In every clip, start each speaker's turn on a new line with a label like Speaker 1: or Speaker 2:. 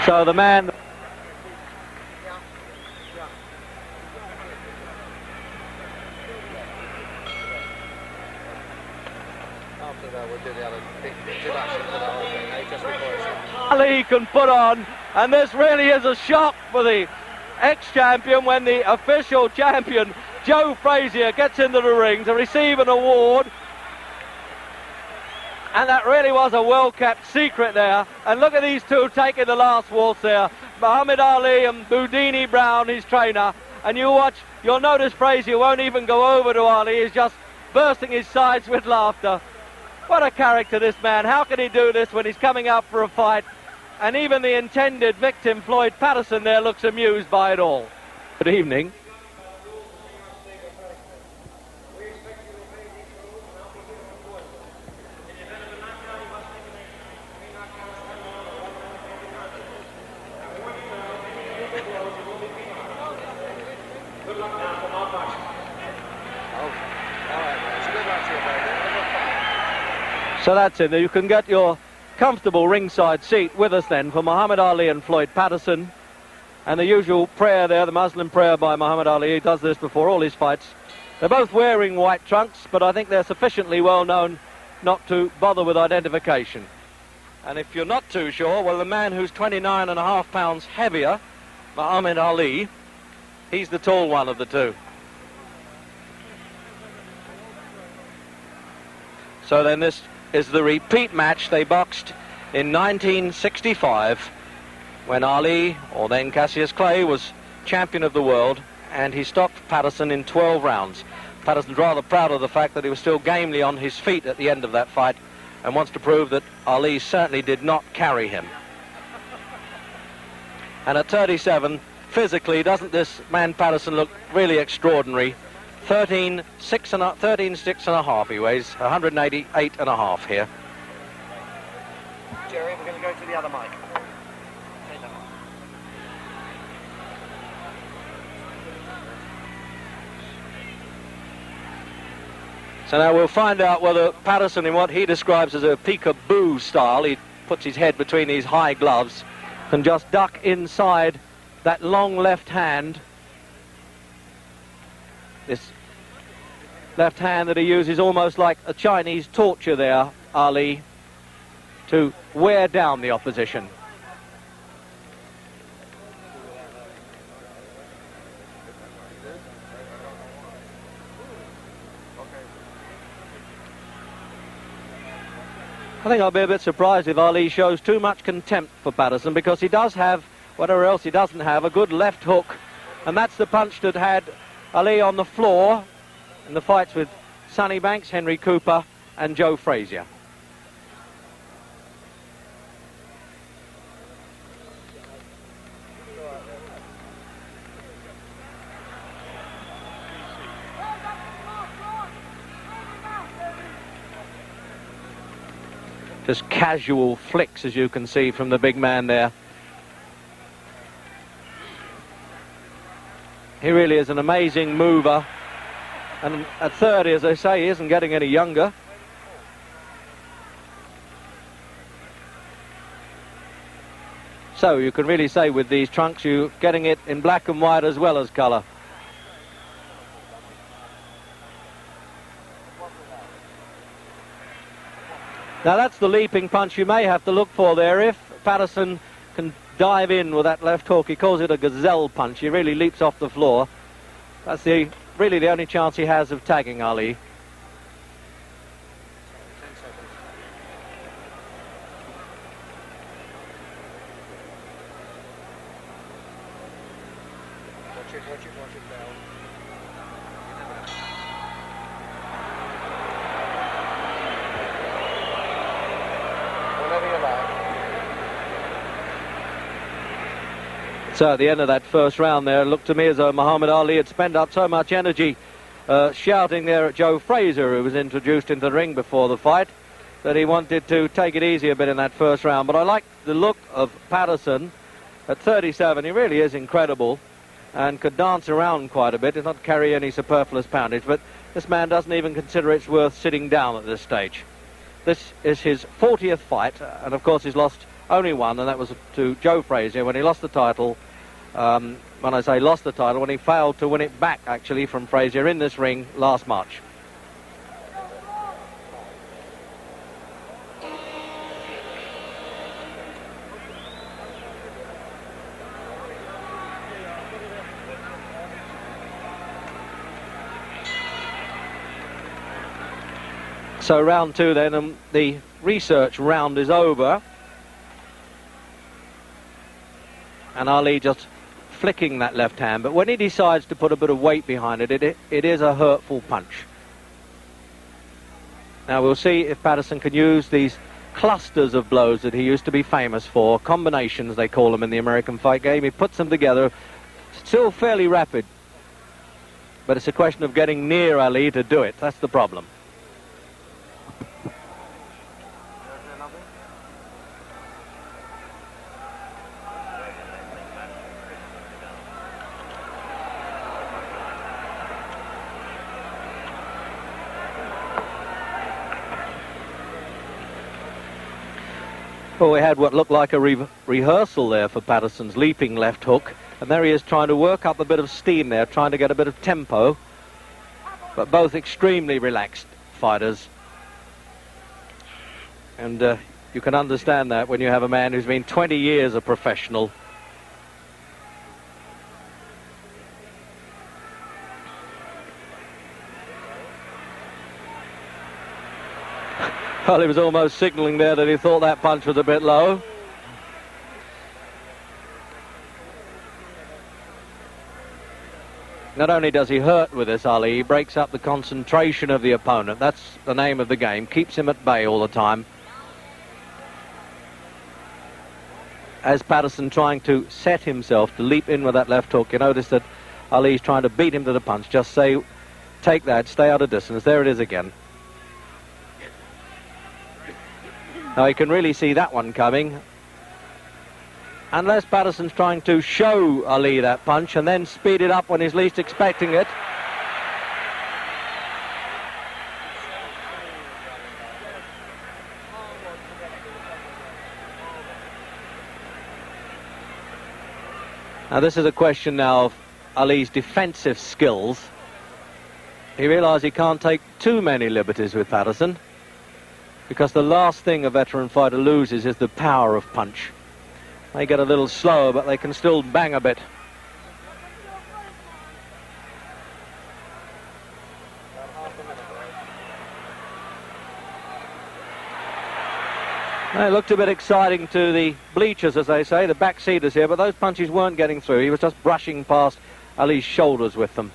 Speaker 1: So the man... Ali can put on, and this really is a shock for the ex-champion when the official champion, Joe Frazier, gets into the ring to receive an award. And that really was a well-kept secret there. And look at these two taking the last waltz there. Muhammad Ali and Boudini Brown, his trainer. And you watch, you'll notice Frazier won't even go over to Ali. He's just bursting his sides with laughter. What a character, this man. How can he do this when he's coming out for a fight? And even the intended victim, Floyd Patterson, there looks amused by it all. Good evening. So that's it. You can get your comfortable ringside seat with us then for Muhammad Ali and Floyd Patterson. And the usual prayer there, the Muslim prayer by Muhammad Ali. He does this before all his fights. They're both wearing white trunks, but I think they're sufficiently well known not to bother with identification. And if you're not too sure, well, the man who's 29.5 pounds heavier, Muhammad Ali, he's the tall one of the two. So then this is the repeat match. They boxed in 1965 when Ali, or then Cassius Clay, was champion of the world, and he stopped Patterson in 12 rounds. Patterson's rather proud of the fact that he was still gamely on his feet at the end of that fight and wants to prove that Ali certainly did not carry him. And at 37, physically, doesn't this man Patterson look really extraordinary? 13.6 and a half he weighs, 188.5 here.
Speaker 2: Jerry, we're going to go to the other mic.
Speaker 1: So now we'll find out whether Patterson, in what he describes as a peekaboo style, he puts his head between these high gloves, can just duck inside that long left hand. This left hand that he uses almost like a Chinese torture there, Ali, to wear down the opposition. I think I'll be a bit surprised if Ali shows too much contempt for Patterson, because he does have, whatever else he doesn't have, a good left hook, and that's the punch that had Ali on the floor in the fights with Sonny Banks, Henry Cooper and Joe Frazier. Just casual flicks, as you can see from the big man there. He really is an amazing mover. And at 30, as I say, he isn't getting any younger. So you can really say with these trunks, you're getting it in black and white as well as colour. Now that's the leaping punch you may have to look for there. If Patterson can dive in with that left hook, he calls it a gazelle punch. He really leaps off the floor. That's really the only chance he has of tagging Ali.
Speaker 2: Watch it down.
Speaker 1: So at the end of that first round there, it looked to me as though Muhammad Ali had spent up so much energy shouting there at Joe Frazier, who was introduced into the ring before the fight, that he wanted to take it easy a bit in that first round. But I like the look of Patterson at 37. He really is incredible and could dance around quite a bit. Does not carry any superfluous poundage, but this man doesn't even consider it's worth sitting down at this stage. This is his 40th fight, and of course he's lost only one, and that was to Joe Frazier when he lost the title. When I say lost the title, when he failed to win it back, actually, from Frazier in this ring last March. So round two then, and the research round is over. And Ali just flicking that left hand, but when he decides to put a bit of weight behind it, it is a hurtful punch. Now we'll see if Patterson can use these clusters of blows that he used to be famous for, combinations they call them in the American fight game. He puts them together, still fairly rapid, but it's a question of getting near Ali to do it. That's the problem. Well, we had what looked like a rehearsal there for Patterson's leaping left hook, and there he is trying to work up a bit of steam there, trying to get a bit of tempo, but both extremely relaxed fighters. And you can understand that when you have a man who's been 20 years a professional. Well, he was almost signalling there that he thought that punch was a bit low. Not only does he hurt with this, Ali, he breaks up the concentration of the opponent. That's the name of the game. Keeps him at bay all the time. As Patterson trying to set himself to leap in with that left hook, you notice that Ali's trying to beat him to the punch. Just say, take that, stay out of distance. There it is again. Now you can really see that one coming. Unless Patterson's trying to show Ali that punch and then speed it up when he's least expecting it. Now this is a question now of Ali's defensive skills. He realised he can't take too many liberties with Patterson, because the last thing a veteran fighter loses is the power of punch. They get a little slower, but they can still bang a bit. It looked a bit exciting to the bleachers, as they say, the backseaters here, but those punches weren't getting through. He was just brushing past Ali's shoulders with them.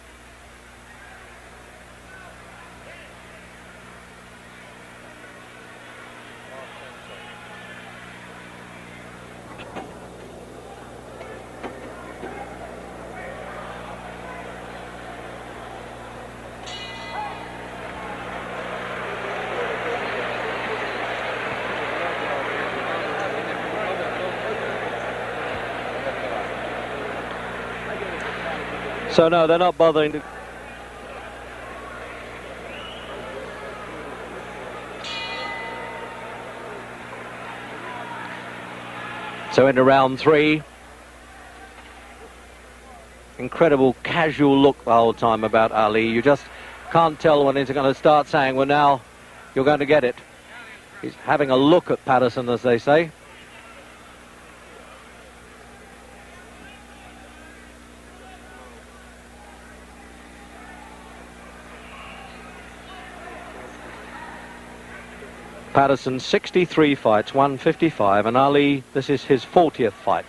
Speaker 1: So no, they're not bothering to... So into round three. Incredible casual look the whole time about Ali. You just can't tell when he's going to start saying, well, now you're going to get it. He's having a look at Patterson, as they say. Patterson 63 fights, 155, and Ali, this is his 40th fight.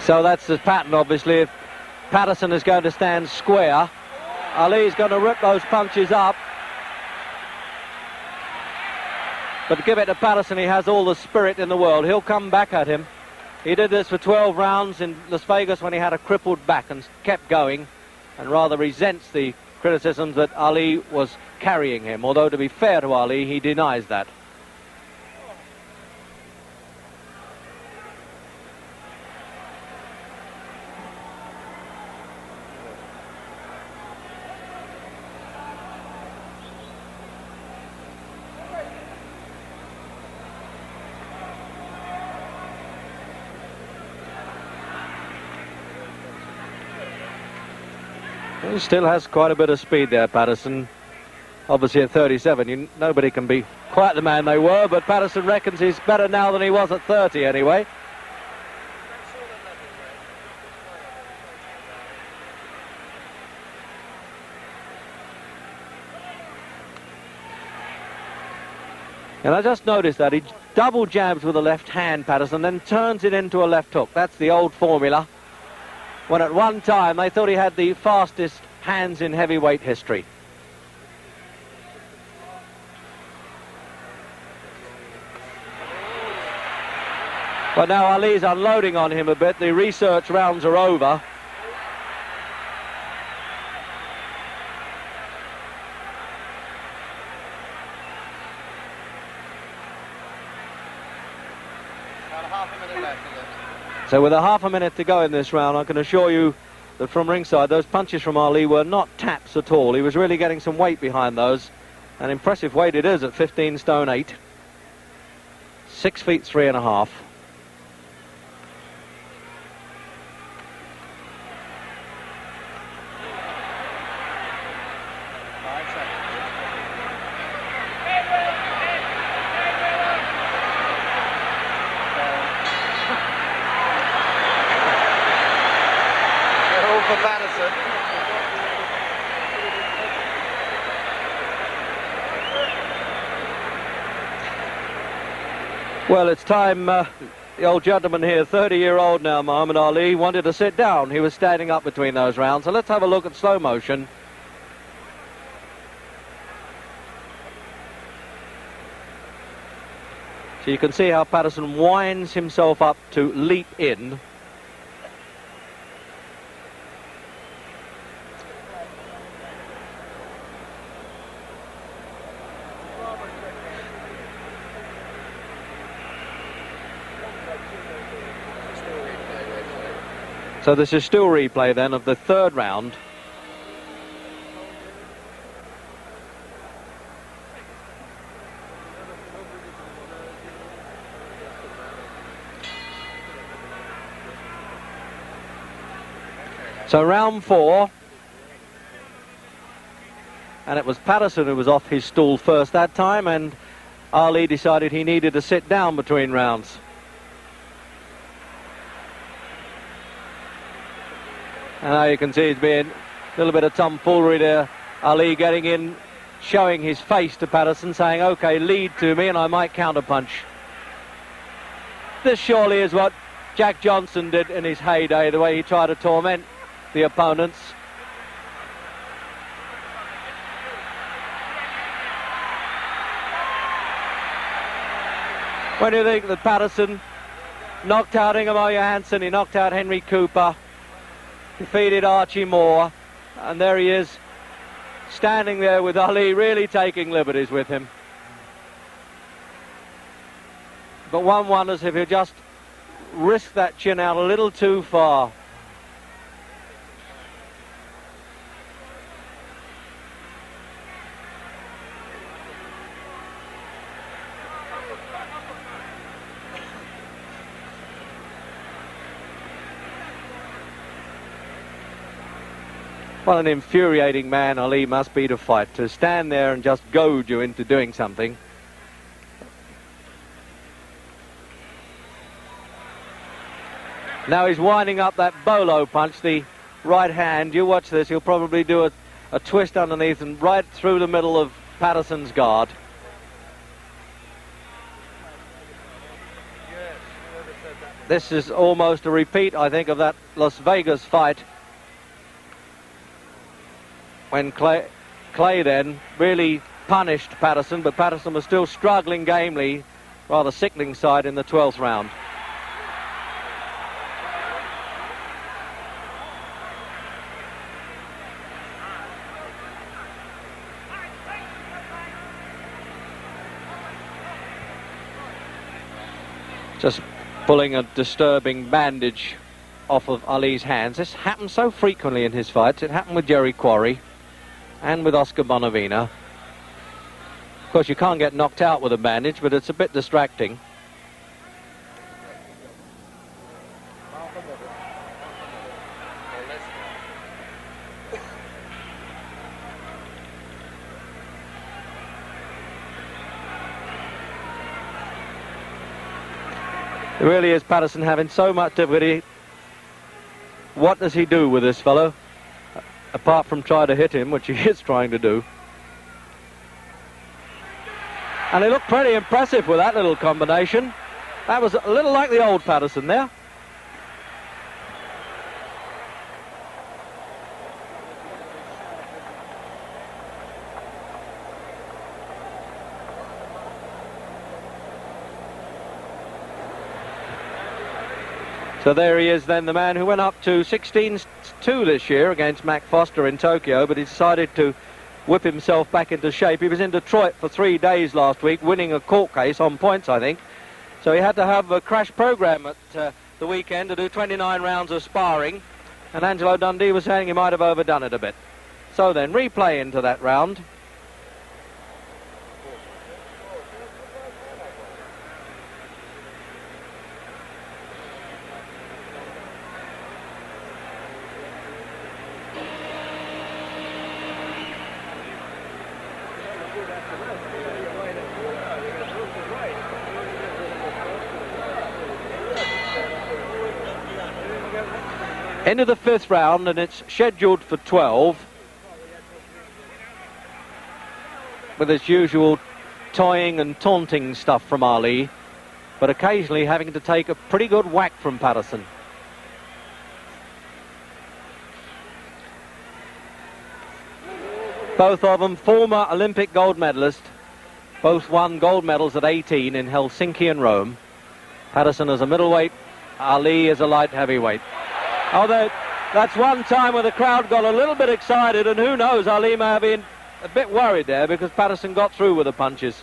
Speaker 1: So that's the pattern, obviously. If Patterson is going to stand square, Ali's going to rip those punches up. But give it to Patterson, he has all the spirit in the world. He'll come back at him. He did this for 12 rounds in Las Vegas when he had a crippled back and kept going, and rather resents the criticisms that Ali was carrying him. Although, to be fair to Ali, he denies that. He still has quite a bit of speed there, Patterson. Obviously at 37, nobody can be quite the man they were, but Patterson reckons he's better now than he was at 30 anyway. And I just noticed that he double jabs with the left hand, Patterson, then turns it into a left hook. That's the old formula, when at one time they thought he had the fastest hands in heavyweight history. But now Ali's unloading on him a bit. The research rounds are over.
Speaker 2: About half a minute left, is it?
Speaker 1: So with a half a minute to go in this round, I can assure you that from ringside, those punches from Ali were not taps at all. He was really getting some weight behind those. An impressive weight it is at 15 stone 8. 6 feet 3.5.
Speaker 2: For Patterson.
Speaker 1: Well, it's time. The old gentleman here, 30-year-old now, Muhammad Ali, wanted to sit down. He was standing up between those rounds. So let's have a look at slow motion. So you can see how Patterson winds himself up to leap in. So this is still replay then of the third round. So round 4, and it was Patterson who was off his stool first that time, and Ali decided he needed to sit down between rounds. And now you can see it's been a little bit of tomfoolery there. Ali getting in, showing his face to Patterson, saying, okay, lead to me and I might counterpunch. This surely is what Jack Johnson did in his heyday, the way he tried to torment the opponents. When you think that Patterson knocked out Ingemar Johansson, he knocked out Henry Cooper, defeated Archie Moore, and there he is, standing there with Ali, really taking liberties with him. But one wonders if he'll just risk that chin out a little too far. What an infuriating man Ali must be to fight, to stand there and just goad you into doing something. Now he's winding up that bolo punch, the right hand. You watch this, he'll probably do a twist underneath and right through the middle of Patterson's guard.
Speaker 2: Yes, whoever said that.
Speaker 1: This is almost a repeat, I think, of that Las Vegas fight when Clay then really punished Patterson, but Patterson was still struggling gamely, rather sickening side in the 12th round. Just pulling a disturbing bandage off of Ali's hands. This happens so frequently in his fights. It happened with Jerry Quarry and with Oscar Bonavina. Of course, you can't get knocked out with a bandage, but it's a bit distracting. It really is Patterson having so much difficulty. What does he do with this fellow? Apart from try to hit him, which he is trying to do. And he looked pretty impressive with that little combination. That was a little like the old Patterson there. So there he is then, the man who went up to 16-2 this year against Mac Foster in Tokyo, but he decided to whip himself back into shape. He was in Detroit for 3 days last week, winning a court case on points, I think. So he had to have a crash program at the weekend to do 29 rounds of sparring, and Angelo Dundee was saying he might have overdone it a bit. So then, replay into that round. Into the 5th round, and it's scheduled for 12, with its usual toying and taunting stuff from Ali, but occasionally having to take a pretty good whack from Patterson. Both of them former Olympic gold medalists, both won gold medals at 18 in Helsinki and Rome. Patterson as a middleweight, Ali as a light heavyweight. Although that's one time where the crowd got a little bit excited, and who knows, Ali may have been a bit worried there because Patterson got through with the punches.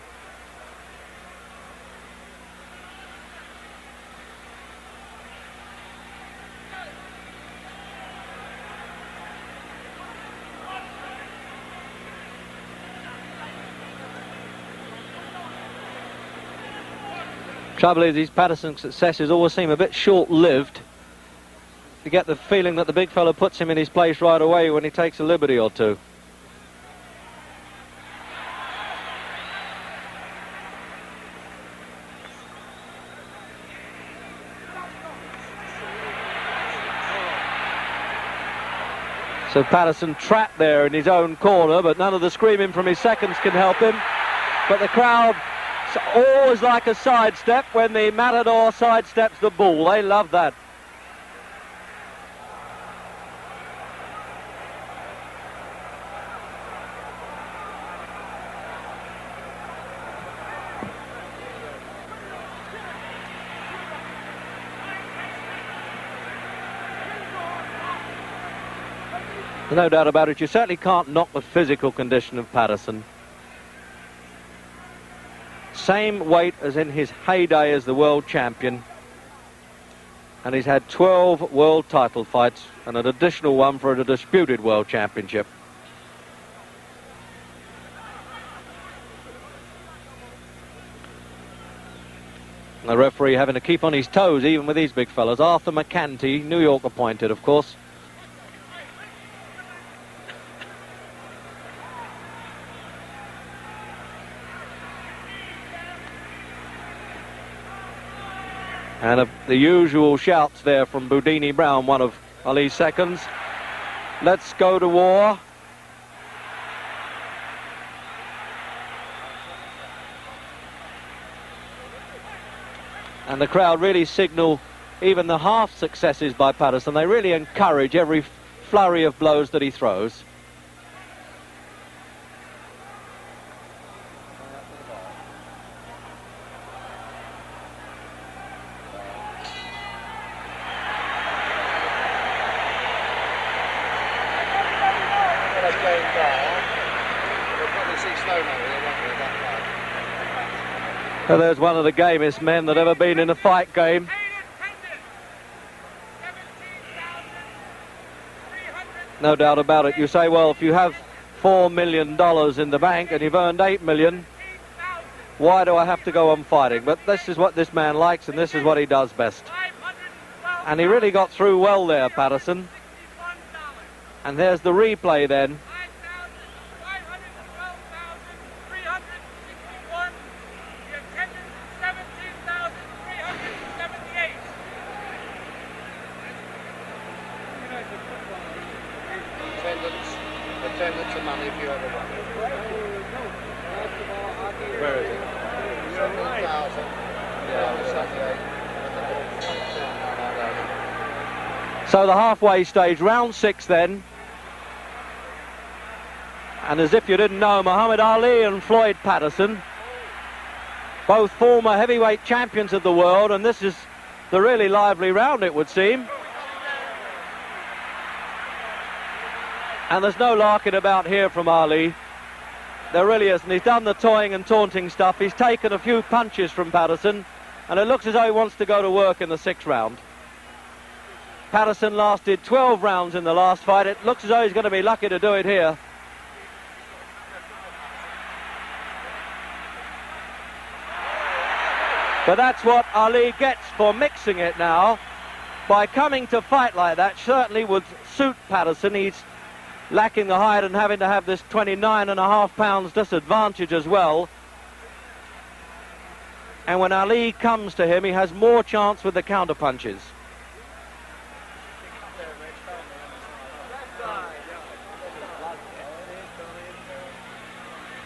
Speaker 1: Trouble is, these Patterson successes always seem a bit short-lived. You get the feeling that the big fella puts him in his place right away when he takes a liberty or two. So Patterson trapped there in his own corner, but none of the screaming from his seconds can help him. But the crowd always like a sidestep when the matador sidesteps the bull. They love that. No doubt about it, you certainly can't knock the physical condition of Patterson. Same weight as in his heyday as the world champion. And he's had 12 world title fights and an additional one for a disputed world championship. And the referee having to keep on his toes even with these big fellas. Arthur McCanty, New York appointed, of course. And the usual shouts there from Boudini Brown, one of Ali's seconds. Let's go to war. And the crowd really signal even the half successes by Patterson. They really encourage every flurry of blows that he throws.
Speaker 2: Well,
Speaker 1: there's one of the gamest men that ever been in a fight game. No doubt about it. You say, well, if you have $4 million in the bank and you've earned $8 million, why do I have to go on fighting? But this is what this man likes, and this is what he does best. And he really got through well there, Patterson. And there's the replay then.
Speaker 2: Attendance and money if you ever won.
Speaker 1: Where is it?
Speaker 2: 7,000. Yeah,
Speaker 1: So the halfway stage, round 6 then. And as if you didn't know, Muhammad Ali and Floyd Patterson, both former heavyweight champions of the world, and this is the really lively round, it would seem. And there's no larking about here from Ali. There really isn't. He's done the toying and taunting stuff. He's taken a few punches from Patterson, and it looks as though he wants to go to work in the 6th round. Patterson lasted 12 rounds in the last fight. It looks as though he's going to be lucky to do it here. But that's what Ali gets for mixing it now. By coming to fight like that, certainly would suit Patterson. He's lacking the height and having to have this 29.5 pounds disadvantage as well. And when Ali comes to him, he has more chance with the counter punches.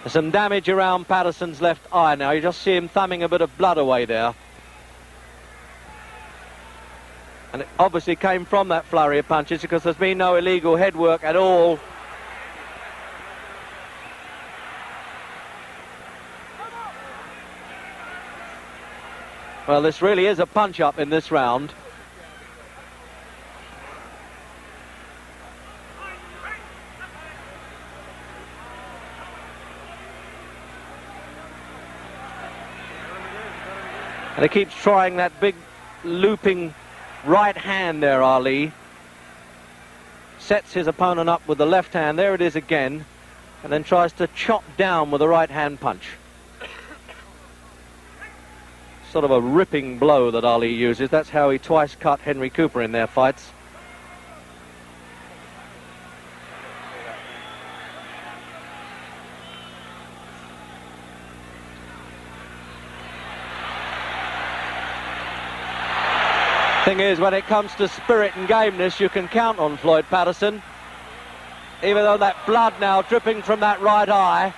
Speaker 1: There's some damage around Patterson's left eye now. You just see him thumbing a bit of blood away there. And it obviously came from that flurry of punches because there's been no illegal head work at all. Well, this really is a punch-up in this round. And he keeps trying that big looping right hand there, Ali. Sets his opponent up with the left hand. There it is again. And then tries to chop down with the right hand punch. Sort of a ripping blow that Ali uses. That's how he twice cut Henry Cooper in their fights. Thing is, when it comes to spirit and gameness, you can count on Floyd Patterson. Even though that blood now dripping from that right eye.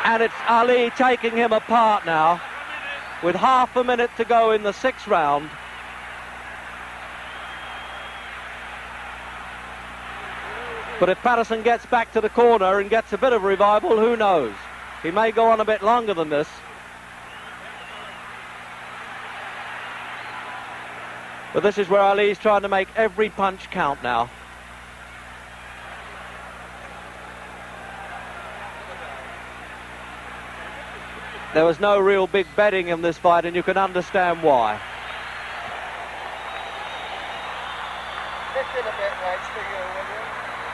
Speaker 1: And it's Ali taking him apart now, with half a minute to go in the 6th round. But if Patterson gets back to the corner and gets a bit of revival, who knows? He may go on a bit longer than this. But this is where Ali's trying to make every punch count now. There was no real big betting in this fight, and you can understand why.
Speaker 2: Lift it a bit, Rex, for you, will you?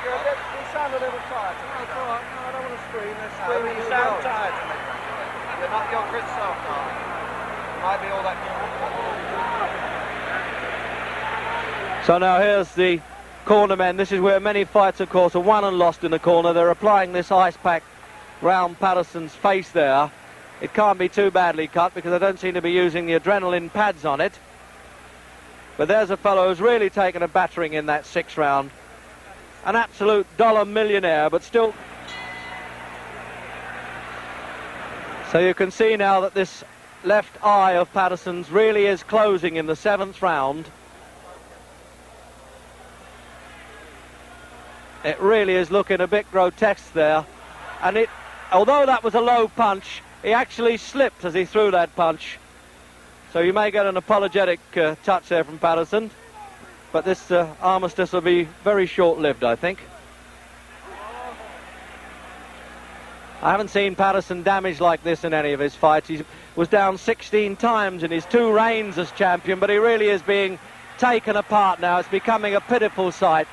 Speaker 2: You sound a little tired. No, it's all right. No, I don't want to scream. You sound tired to me. You're not your Chris self, darling. Might be all that.
Speaker 1: So now here's the corner men. This is where many fights, of course, are won and lost in the corner. They're applying this ice pack round Patterson's face there. It can't be too badly cut because they don't seem to be using the adrenaline pads on it. But there's a fellow who's really taken a battering in that 6th round. An absolute dollar millionaire, but still. So you can see now that this left eye of Patterson's really is closing in the 7th round. It really is looking a bit grotesque there. And although that was a low punch, he actually slipped as he threw that punch. So you may get an apologetic touch there from Patterson. But this armistice will be very short-lived, I think. I haven't seen Patterson damaged like this in any of his fights. He was down 16 times in his 2 reigns as champion, but he really is being taken apart now. It's becoming a pitiful sight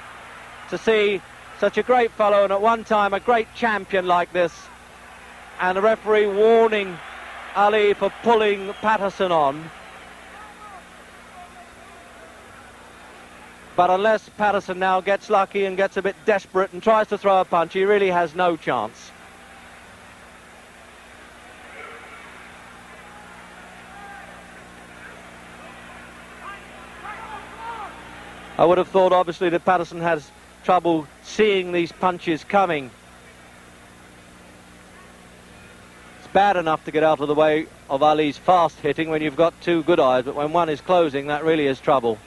Speaker 1: to see such a great fellow and at one time a great champion like this, and the referee warning Ali for pulling Patterson on. But unless Patterson now gets lucky and gets a bit desperate and tries to throw a punch, he really has no chance. I would have thought, obviously, that Patterson has trouble seeing these punches coming. It's bad enough to get out of the way of Ali's fast hitting when you've got 2 good eyes, but when one is closing, that really is trouble.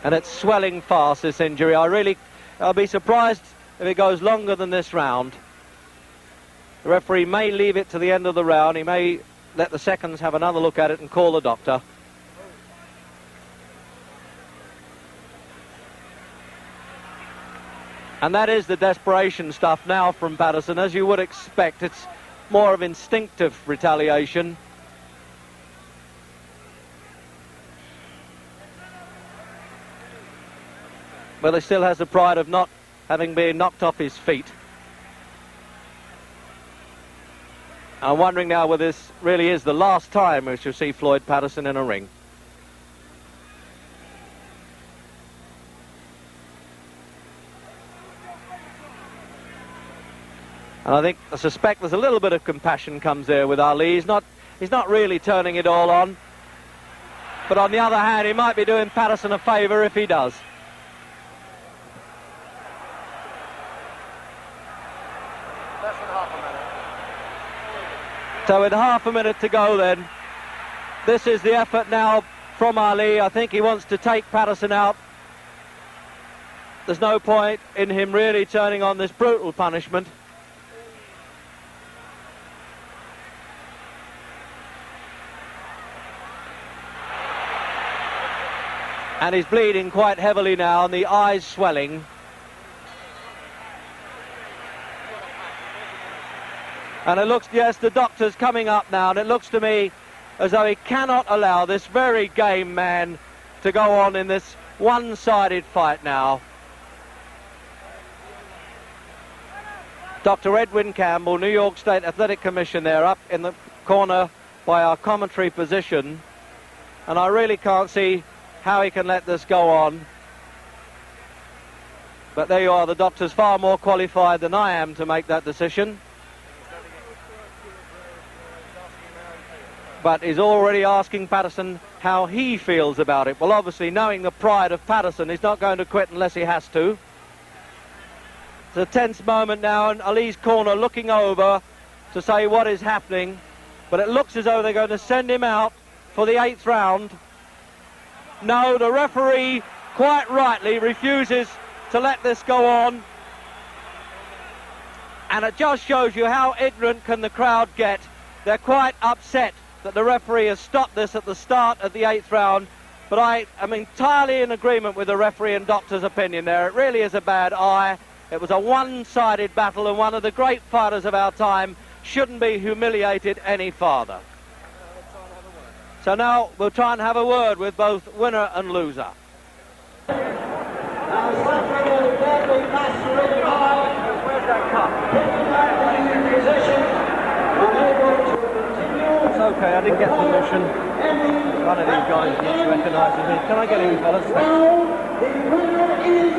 Speaker 1: And it's swelling fast, this injury. I'll be surprised if it goes longer than this round. The referee may leave it to the end of the round. He may let the seconds have another look at it and call the doctor. And that is the desperation stuff now from Patterson, as you would expect. It's more of instinctive retaliation. But he still has the pride of not having been knocked off his feet. I'm wondering now whether this really is the last time we shall see Floyd Patterson in a ring. And I suspect there's a little bit of compassion comes there with Ali. He's not really turning it all on. But on the other hand, he might be doing Patterson a favour if he does.
Speaker 2: Less than half a minute.
Speaker 1: So with half a minute to go then, this is the effort now from Ali. I think he wants to take Patterson out. There's no point in him really turning on this brutal punishment. And he's bleeding quite heavily now, and the eyes swelling. And it looks, yes, the doctor's coming up now, and it looks to me as though he cannot allow this very game man to go on in this one-sided fight now. Dr. Edwin Campbell, New York State Athletic Commission there, up in the corner by our commentary position. And I really can't see how he can let this go on. But there you are, the doctor's far more qualified than I am to make that decision. But he's already asking Patterson how he feels about it. Well, obviously, knowing the pride of Patterson, he's not going to quit unless he has to. It's a tense moment now, and Ali's corner looking over to say what is happening. But it looks as though they're going to send him out for the 8th round. No, the referee, quite rightly, refuses to let this go on. And it just shows you how ignorant can the crowd get. They're quite upset that the referee has stopped this at the start of the 8th round. But I am entirely in agreement with the referee and doctor's opinion there. It really is a bad eye. It was a one-sided battle, and one of the great fighters of our time shouldn't be humiliated any farther. So now we'll try and have a word with both winner and loser.
Speaker 2: Where's that cup?
Speaker 1: It's okay, I didn't get permission. One of these guys recognises me. Can I get in, fellas?
Speaker 3: The winner is